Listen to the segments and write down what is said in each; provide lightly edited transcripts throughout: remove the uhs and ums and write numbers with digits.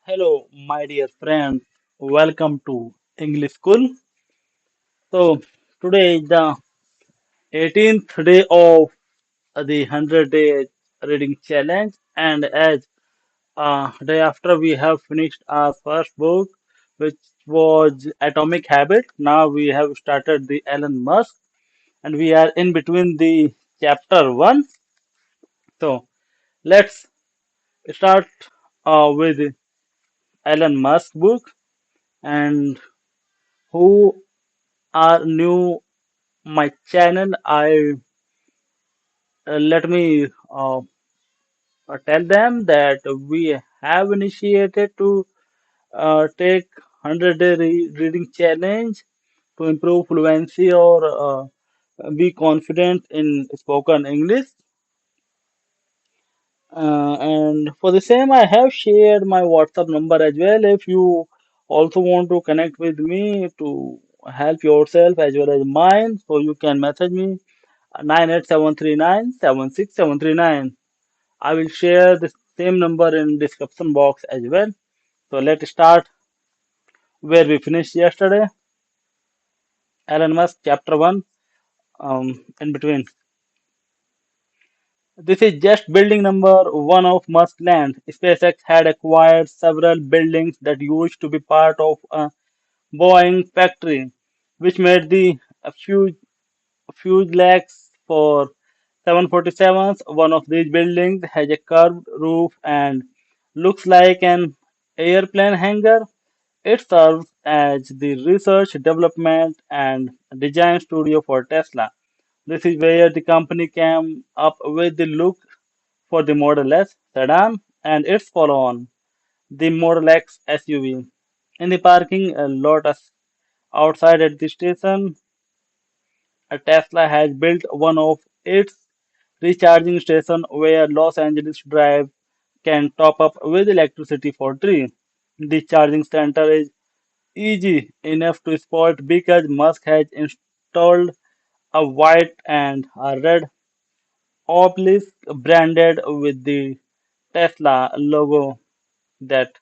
Hello, my dear friends. Welcome to English Kul. So, today is the 18th day of the 100-day reading challenge, and as day after we have finished our first book, which was Atomic Habit. Now we have started the Elon Musk, and we are in between the chapter one. So, let's start with Elon Musk book and who are new my channel. I let me tell them that we have initiated to take 100-day reading challenge to improve fluency or be confident in spoken English. And for the same, I have shared my WhatsApp number as well. If you also want to connect with me to help yourself as well as mine, so you can message me 98739 76739. I will share the same number in description box as well. So let's start where we finished yesterday. Elon Musk chapter one. In between. This is just building number one of Musk land. SpaceX had acquired several buildings that used to be part of a Boeing factory, which made the fuselages for 747s. One of these buildings has a curved roof and looks like an airplane hangar. It serves as the research, development, and design studio for Tesla. This is where the company came up with the look for the Model S sedan and its follow-on, the Model X SUV. In the parking lot outside at the station, Tesla has built one of its recharging stations where Los Angeles Drive can top up with electricity for free. The charging center is easy enough to spot because Musk has installed a white and a red obelisk branded with the Tesla logo that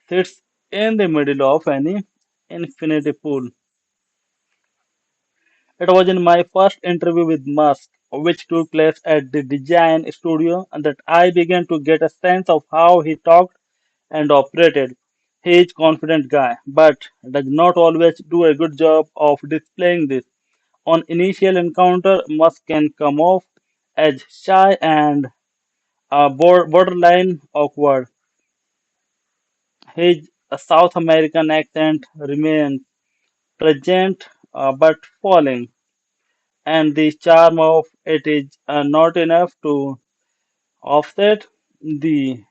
sits in the middle of an infinity pool. It was in my first interview with Musk, which took place at the design studio, and that I began to get a sense of how he talked and operated. He is a confident guy, but does not always do a good job of displaying this. On initial encounter, Musk can come off as shy and borderline awkward. His South American accent remains present but falling, and the charm of it is not enough to offset the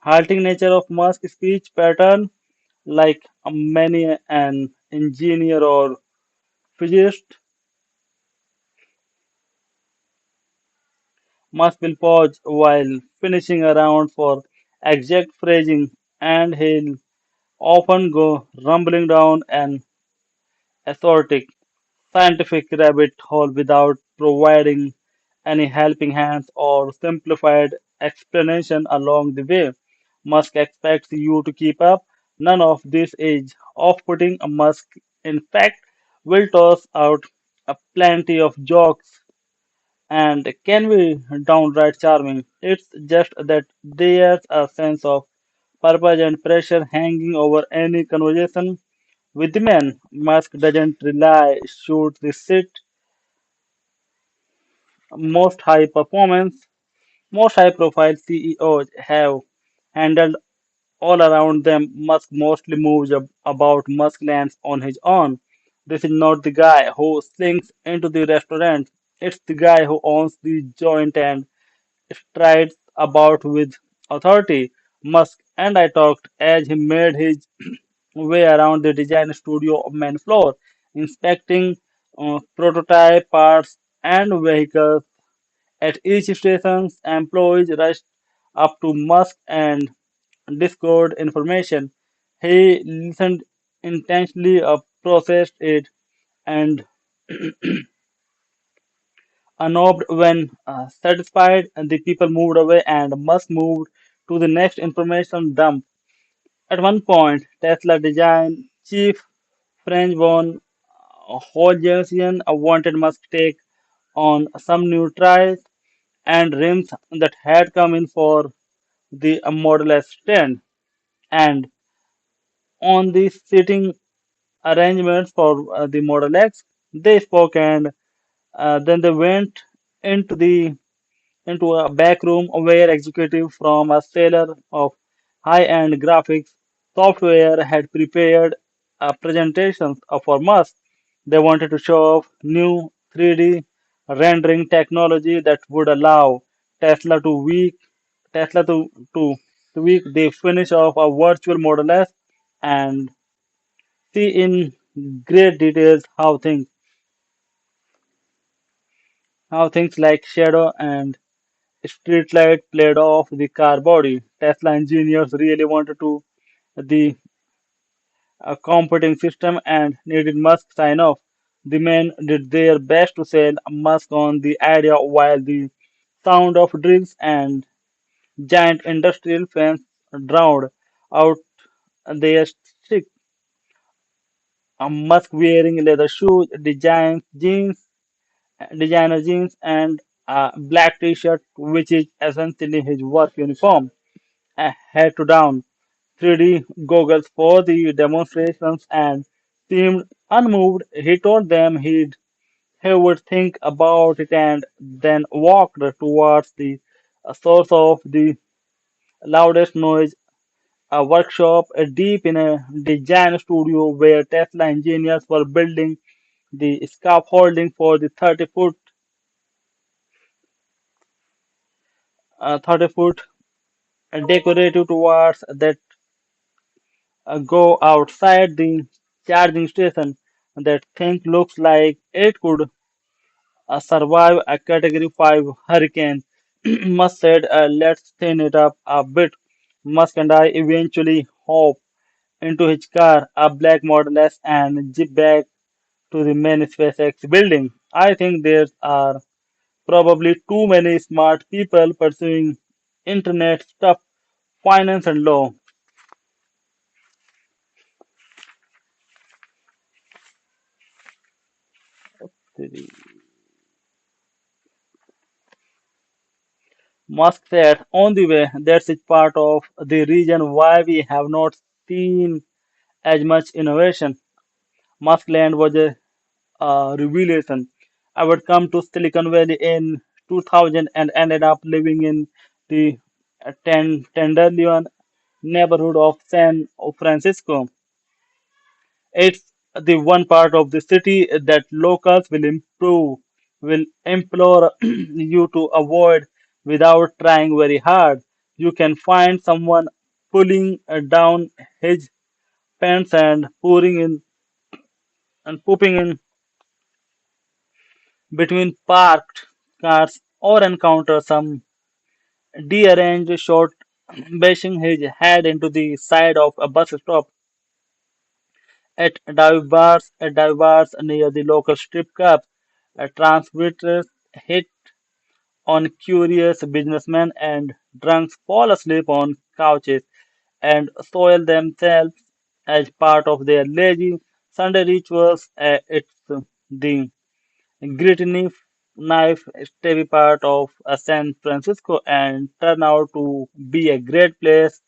halting nature of Musk's speech pattern. Like many an engineer or physicist, Musk will pause while finishing around for exact phrasing, and he'll often go rumbling down an assortic scientific rabbit hole without providing any helping hands or simplified explanation along the way. Musk expects you to keep up. None of this is off-putting. Musk, in fact, will toss out a plenty of jokes and can be downright charming. It's just that there's a sense of purpose and pressure hanging over any conversation with the man. Musk doesn't rely, shoot the sit, most high performance, most high profile CEOs have handled all around them. Musk mostly moves about Musk lands on his own. This is not the guy who slinks into the restaurant. It's the guy who owns the joint and strides about with authority. Musk and I talked as he made his way around the design studio main floor, inspecting prototype parts and vehicles. At each station, employees rushed up to Musk and discovered information. He listened intensely, processed it, and unobed when satisfied, and the people moved away, and Musk moved to the next information dump. At one point, Tesla design chief French-born Hodgesian wanted Musk take on some new tires and rims that had come in for the Model S stand. And on the seating arrangements for the Model X, they spoke and then they went into the into a back room where executive from a seller of high-end graphics software had prepared presentations for Musk. They wanted to show off new 3D rendering technology that would allow Tesla to weak Tesla to tweak the finish of a virtual Model S and see in great details how things like shadow and streetlight played off the car body. Tesla engineers really wanted to the competing system and needed Musk sign off. The men did their best to sell Musk on the idea while the sound of drills and giant industrial fans drowned out their stick. Musk wearing leather shoes, designer jeans, and a black t-shirt, which is essentially his work uniform. Head to down 3D goggles for the demonstrations and seemed unmoved. He told them he would think about it and then walked towards the source of the loudest noise, a workshop deep in a design studio where Tesla engineers were building the scaffolding for the 30 foot decorative towards that go outside the charging station. That thing looks like it could survive a Category 5 hurricane. Musk said, let's thin it up a bit. Musk and I eventually hop into his car, a black Model S, and zip back to the main SpaceX building. I think there are probably too many smart people pursuing internet stuff, finance, and law. Musk said, on the way, that's it part of the reason why we have not seen as much innovation. Musk land was a revelation. I would come to Silicon Valley in 2000 and ended up living in the Tenderloin neighborhood of San Francisco. It's the one part of the city that locals will implore you to avoid without trying very hard. You can find someone pulling down his pants and pouring in and pooping in between parked cars or encounter some deranged shot bashing his head into the side of a bus stop at dive bars near the local strip club. Transmitters hit on curious businessmen and drunks fall asleep on couches and soil themselves as part of their lazy Sunday rituals. It's the gritty knife stevie part of San Francisco and turn out to be a great place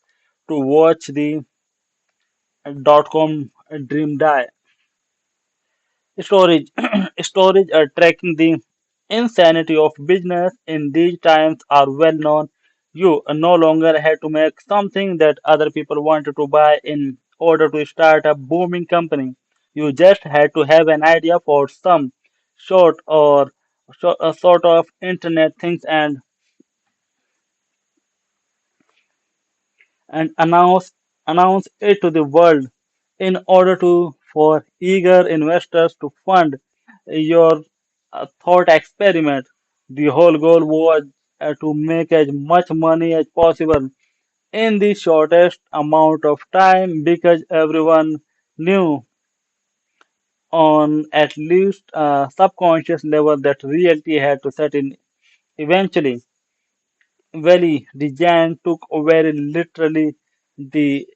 to watch the dot-com dream die. Storage, storage tracking the insanity of business in these times are well known. You no longer have to make something that other people wanted to buy in order to start a booming company. You just had to have an idea for some short or sort of internet things and announce it to the world in order to for eager investors to fund your thought experiment. The whole goal was to make as much money as possible in the shortest amount of time because everyone knew on at least a subconscious level that reality had to set in eventually. Valley design took very literally the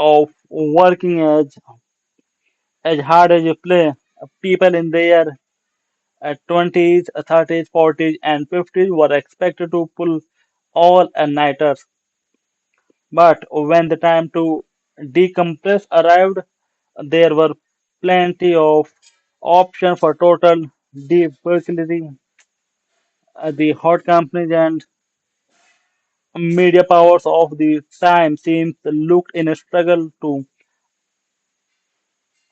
of working as hard as you play. People in their 20s, 30s, 40s, and 50s were expected to pull all-nighters. But when the time to decompress arrived, there were plenty of options for total deflexibility. The hot companies and media powers of the time seems looked in a struggle to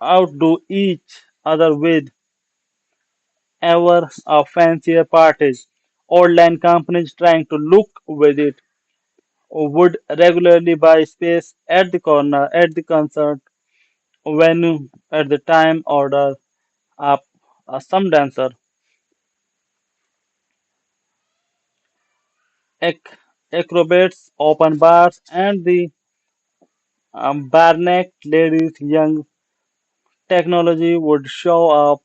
outdo each other with ever fancier parties. Online companies trying to look with it would regularly buy space at the corner, at the concert venue, at the time order up some dancer. Ac- Acrobats, open bars, and the Barnack ladies' young technology would show up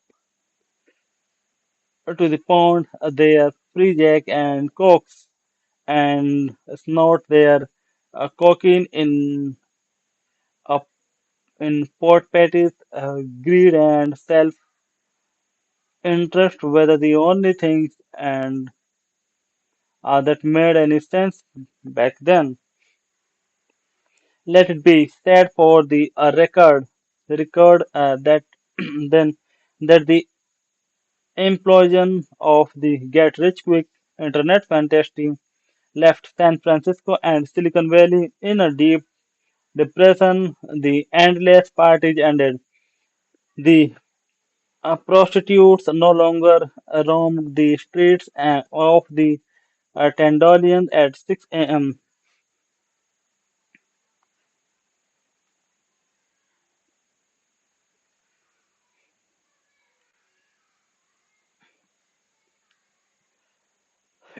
to the pond their free jack and cokes and snort their cocaine uh, in pot patties, greed and self-interest were the only things and that made any sense back then. Let it be said for the record that then that the implosion of the get rich quick internet fantasy left San Francisco and Silicon Valley in a deep depression. The endless parties ended. The prostitutes no longer roamed the streets of the Tendolian at 6 a.m.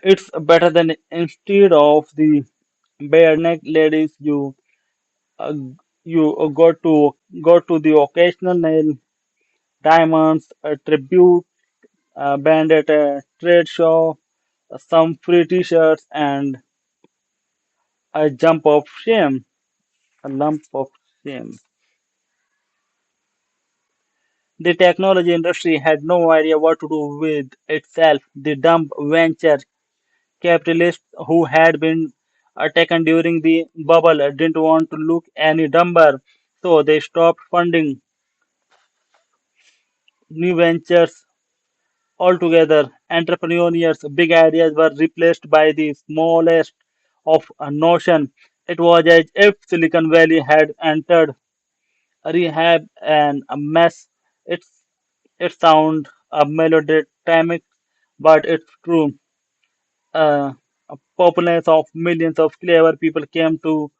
It's better than instead of the bare neck ladies uh, you go to the occasional nail diamonds a tribute band at a trade show, some free T-shirts, and a jump of shame, a lump of shame. The technology industry had no idea what to do with itself. The dumb venture capitalists who had been taken during the bubble didn't want to look any dumber, so they stopped funding new ventures altogether. Entrepreneurs' big ideas were replaced by the smallest of a notion. It was as if Silicon Valley had entered a rehab and a mess. It's it sounds melodramatic, but it's true. A populace of millions of clever people came to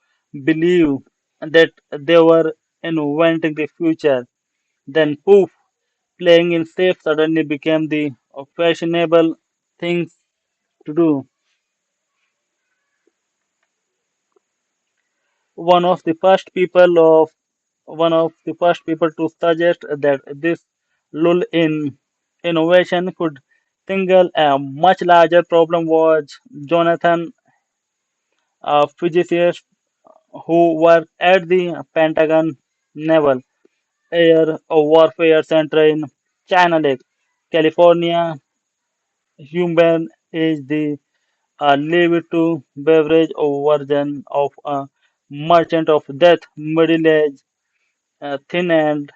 believe that they were inventing the future. Then poof, playing in safe suddenly became the fashionable thing to do. One of the first people of One of the first people to suggest that this lull in innovation could single a much larger problem was Jonathan, a physicist who worked at the Pentagon Naval Air Warfare Center in China Lake, California. Human is the leave to beverage version of a merchant of death, middle age, thin and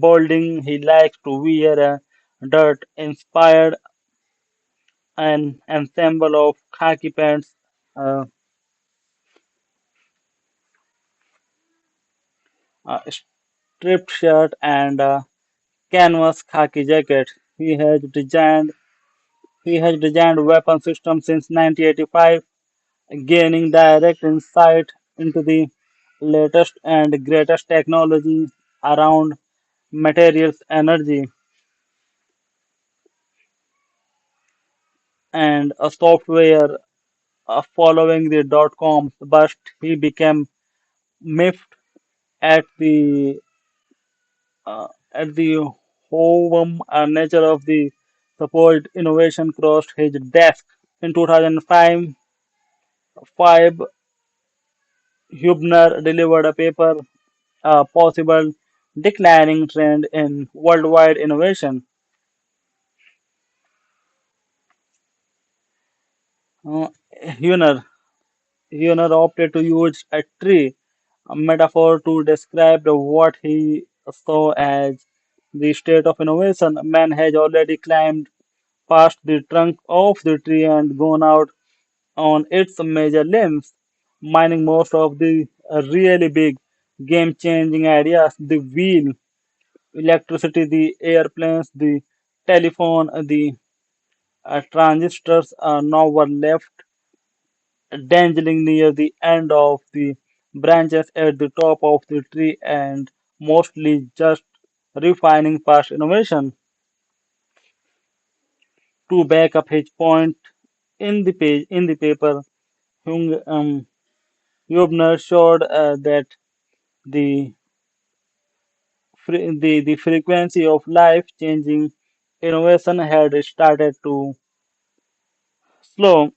balding. He likes to wear a dirt inspired an ensemble of khaki pants, uh, a striped shirt, and a canvas khaki jacket. He has designed weapon systems since 1985, gaining direct insight into the latest and greatest technology around materials, energy, and a software. Following the dot-com bust, he became miffed at the home nature of the supposed innovation crossed his desk. In 2005, Hubner delivered a paper, a possible declining trend in worldwide innovation. Uh, Hubner, Hubner opted to use a tree, a metaphor to describe what he saw as the state of innovation. Man has already climbed past the trunk of the tree and gone out on its major limbs, mining most of the really big game-changing ideas, the wheel, electricity, the airplanes, the telephone, the transistors now were left dangling near the end of the branches at the top of the tree and mostly just refining past innovation. To back up his point in the paper, Hubner showed that the the frequency of life-changing innovation had started to slow.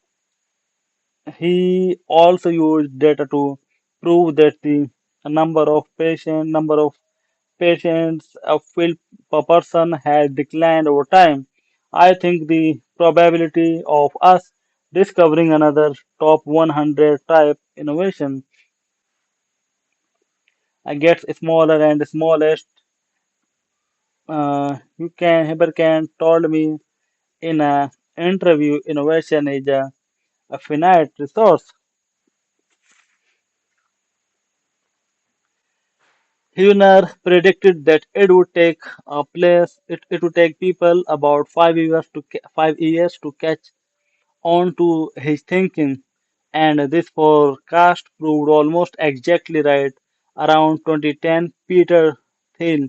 He also used data to prove that the number of patients a field per person had declined over time. I think the probability of us discovering another top 100 type innovation gets smaller and smallest. You can Heber can told me in a interview, innovation is a finite resource. Hühner predicted that it would take people about 5 years to catch on to his thinking, and this forecast proved almost exactly right. Around 2010, Peter Thiel,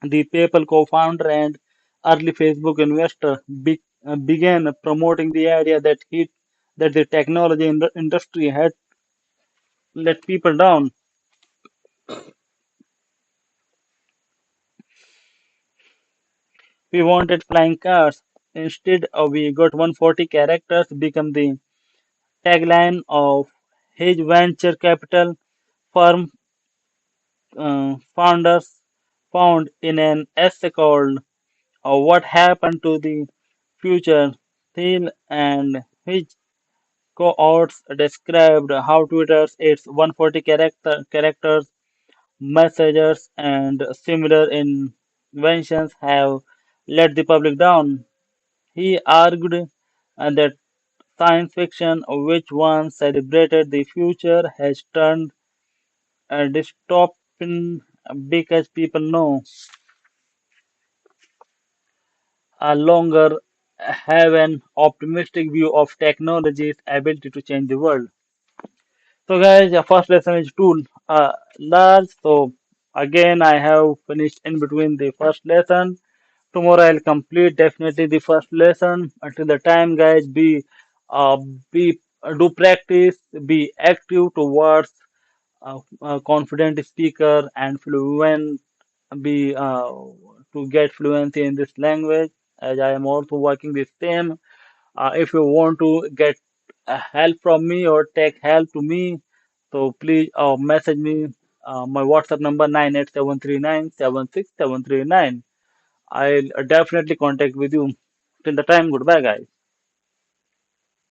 the PayPal co-founder and early Facebook investor, began promoting the idea that the industry had let people down. We wanted flying cars. Instead, we got 140 characters become the tagline of his venture capital firm founders found in an essay called What Happened to the Future. Thiel and his cohorts described how Twitter's its 140 characters, messages, and similar inventions have let the public down. He argued that science fiction, which once celebrated the future, has turned dystopian because people no longer have an optimistic view of technology's ability to change the world. So, guys, the first lesson is tool large. So, again, I have finished in between the first lesson. Tomorrow I'll complete definitely the first lesson. Until the time, guys, uh, be do practice, be active towards confident speaker and fluent, be to get fluency in this language. As I am also working the same. If you want to get help from me or take help to me, so please message me. My WhatsApp number 98739 76739. I'll definitely contact with you. Till the time, goodbye, guys.